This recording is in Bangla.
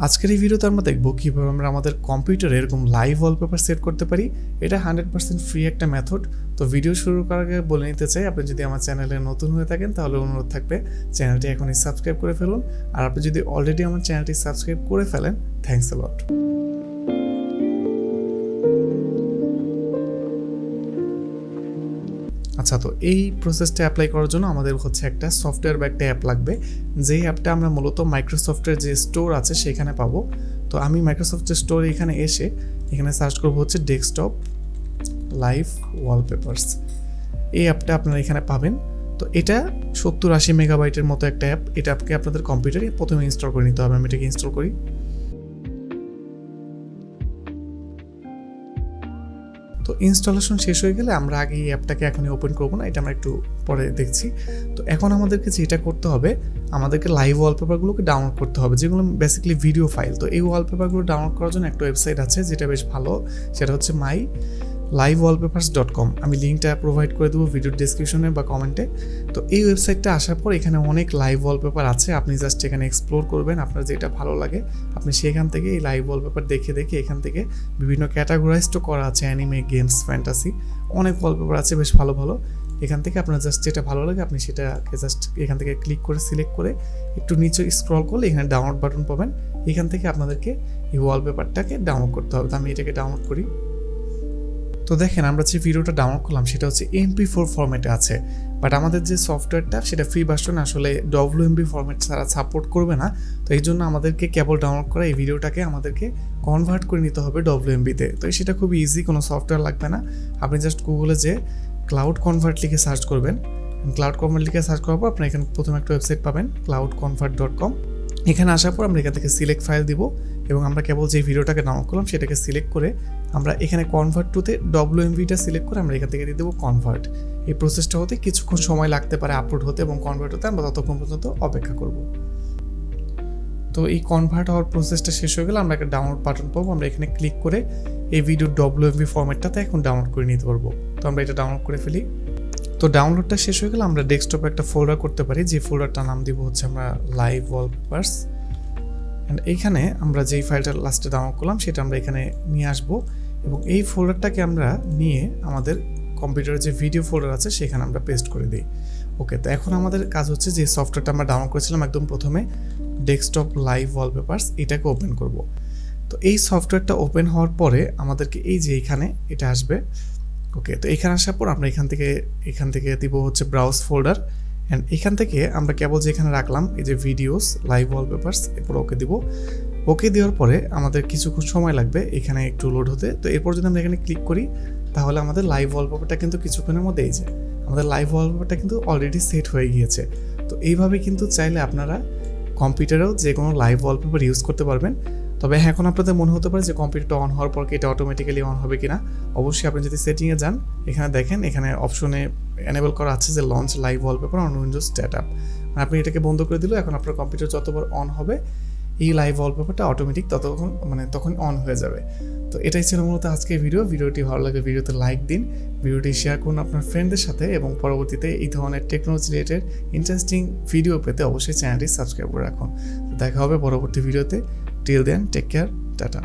আজকের এই ভিডিওতে আমরা দেখব কীভাবে আমরা আমাদের কম্পিউটারে এরকম লাইভ ওয়ালপেপার সেট করতে পারি। এটা 100% ফ্রি একটা মেথড। তো ভিডিও শুরু করার আগে বলে নিতে চাই, আপনি যদি আমার চ্যানেলে নতুন হয়ে থাকেন তাহলে অনুরোধ থাকবে চ্যানেলটি এখনই সাবস্ক্রাইব করে ফেলুন। আর আপনি যদি অলরেডি আমার চ্যানেলটি সাবস্ক্রাইব করে ফেলেন, থ্যাঙ্কস আ লট। আচ্ছা, তো এই প্রসেসটা অ্যাপ্লাই করার জন্য আমাদের হচ্ছে একটা সফটওয়্যার বা একটা অ্যাপ লাগবে। যেই অ্যাপটা আমরা মূলত মাইক্রোসফটের যে স্টোর আছে সেখানে পাবো। তো আমি মাইক্রোসফটের স্টোরে এখানে এসে এখানে সার্চ করবো হচ্ছে ডেস্কটপ লাইভ ওয়ালপেপারস। এই অ্যাপটা আপনারা এখানে পাবেন। তো এটা 70-80 মেগাবাইটের মতো একটা অ্যাপ। এটা আপনি আপনাদের কম্পিউটারে প্রথমে ইনস্টল করে নিতে হবে। আমি এটাকে ইনস্টল করি। তো ইনস্টলেশন শেষ হয়ে গেলে আমরা আগে এই অ্যাপটাকে এখনই ওপেন করবো না, এটা আমরা একটু পরে দেখছি। তো এখন আমাদেরকে যেটা করতে হবে, আমাদেরকে লাইভ ওয়ালপেপারগুলোকে ডাউনলোড করতে হবে, যেগুলো বেসিক্যালি ভিডিও ফাইল। তো এই ওয়ালপেপারগুলো ডাউনলোড করার জন্য একটা ওয়েবসাইট আছে যেটা বেশ ভালো, সেটা হচ্ছে wallpapers.com। আমি লিঙ্কটা প্রোভাইড করে দেবো ভিডিওর ডেসক্রিপশনে বা কমেন্টে। তো এই ওয়েবসাইটটা আসার পর এখানে অনেক লাইভ ওয়ালপেপার আছে। আপনি জাস্ট এখানে এক্সপ্লোর করবেন, আপনার যেটা ভালো লাগে আপনি সেখান থেকে এই লাইভ ওয়ালপেপার দেখে দেখে এখান থেকে বিভিন্ন ক্যাটাগরাইজড করা আছে, অ্যানিমে, গেমস, ফ্যান্টাসি, অনেক ওয়ালপেপার আছে বেশ ভালো ভালো। এখান থেকে আপনার জাস্ট যেটা ভালো লাগে আপনি সেটাকে জাস্ট এখান থেকে ক্লিক করে সিলেক্ট করে একটু নিচে স্ক্রল করলে এখানে ডাউনলোড বাটন পাবেন। এখান থেকে আপনাদেরকে এই ওয়ালপেপারটাকে ডাউনলোড করতে হবে। তো আমি এটাকে ডাউনলোড করি। তো দেখেন, আমরা যে ভিডিওটা ডাউনলোড করলাম সেটা হচ্ছে MP4 ফরম্যাটে আছে, বাট আমাদের যে সফটওয়্যারটা সেটা ফ্রি ভার্সন, আসলে WMV ফরম্যাট ছাড়া সাপোর্ট করবে না। তো এই জন্য আমাদেরকে কেবল ডাউনলোড করা এই ভিডিওটাকে আমাদেরকে কনভার্ট করে নিতে হবে WMV-তে। তো সেটা খুবই ইজি, কোনো সফটওয়্যার লাগবে না। আপনি জাস্ট গুগলে যে ক্লাউড কনভার্ট লিখে সার্চ করবেন। ক্লাউড কনভার্ট লিখে সার্চ করার পর আপনি এখানে প্রথমে একটা ওয়েবসাইট পাবেন, cloudconvert.com। এখানে আসার পর আমরা এখান থেকে সিলেক্ট ফাইল দিব এবং আমরা কেবল যে ভিডিওটাকে ডাউনলোড করলাম সেটাকে সিলেক্ট করে আমরা এখানে কনভার্ট টুতে WMV-টা সিলেক্ট করে আমরা এখান থেকে দিয়ে দেবো কনভার্ট। এই প্রসেসটা হতে কিছুক্ষণ সময় লাগতে পারে আপলোড হতে এবং কনভার্ট হতে, আমরা ততক্ষণ পর্যন্ত অপেক্ষা করব। তো এই কনভার্ট হওয়ার প্রসেসটা শেষ হয়ে গেলে আমরা একটা ডাউনলোড বাটন পাবো। আমরা এখানে ক্লিক করে এই ভিডিওর WMV ফরম্যাটটাতে এখন ডাউনলোড করে নিতে পারবো। তো আমরা এটা ডাউনলোড করে ফেলি। তো ডাউনলোডটা শেষ হয়ে গেলে আমরা ডেস্কটপে একটা ফোল্ডার করতে পারি, যে ফোল্ডারটার নাম দিব হচ্ছে আমরা লাইভ ওয়ালপেপারস। অ্যান্ড এইখানে আমরা যেই ফাইলটা লাস্টে ডাউনলোড করলাম সেটা আমরা এখানে নিয়ে আসবো এবং এই ফোল্ডারটাকে আমরা নিয়ে আমাদের কম্পিউটারের যে ভিডিও ফোল্ডার আছে সেখানে আমরা পেস্ট করে দিই। ওকে, তো এখন আমাদের কাজ হচ্ছে যে সফটওয়্যারটা আমরা ডাউনলোড করেছিলাম একদম প্রথমে, ডেস্কটপ লাইভ ওয়ালপেপারস, এটাকে ওপেন করব। তো এই সফটওয়্যারটা ওপেন হওয়ার পরে আমাদেরকে এই যে এখানে এটা আসবে। ওকে, তো এখানে আসার পর আমরা এখান থেকে দিব হচ্ছে ব্রাউজ ফোল্ডার। অ্যান্ড এখান থেকে আমরা কেবল যে এখানে রাখলাম এই যে ভিডিওস লাইভ ওয়ালপেপারস, এরপর ওকে দিব। ওকে দেওয়ার পরে আমাদের কিছুক্ষণ সময় লাগবে এখানে একটু লোড হতে। তো এরপর যদি আমরা এখানে ক্লিক করি তাহলে আমাদের লাইভ ওয়ালপেপারটা কিন্তু কিছুক্ষণের মধ্যে এই যে আমাদের লাইভ ওয়ালপেপারটা কিন্তু অলরেডি সেট হয়ে গিয়েছে। তো এইভাবে কিন্তু চাইলে আপনারা কম্পিউটারেও যে কোনো লাইভ ওয়ালপেপার ইউজ করতে পারবেন। তবে এখন আপনাদের মনে হতে পারে যে কম্পিউটারটা অন হওয়ার পর কি এটা অটোমেটিক্যালি অন হবে কিনা। অবশ্যই আপনি যদি সেটিংয়ে যান, এখানে দেখেন এখানে অপশনে এনেবল করা আছে যে launch live wallpaper on Windows startup. আপনি এটাকে বন্ধ করে দিলেও এখন আপনার কম্পিউটার যতবার অন হবে এই লাইভ ওয়ালপেপারটা অটোমেটিক তখন অন হয়ে যাবে। তো এটাই ছিল মূলত আজকের ভিডিওটি ভালো লাগে ভিডিওতে লাইক দিন, ভিডিওটি শেয়ার করুন আপনার ফ্রেন্ডদের সাথে এবং পরবর্তীতে এই ধরনের টেকনোলজি রিলেটেড ইন্টারেস্টিং ভিডিও পেতে অবশ্যই চ্যানেলটি সাবস্ক্রাইব করে রাখুন। দেখা হবে পরবর্তী ভিডিওতে। Till then, take care, tata.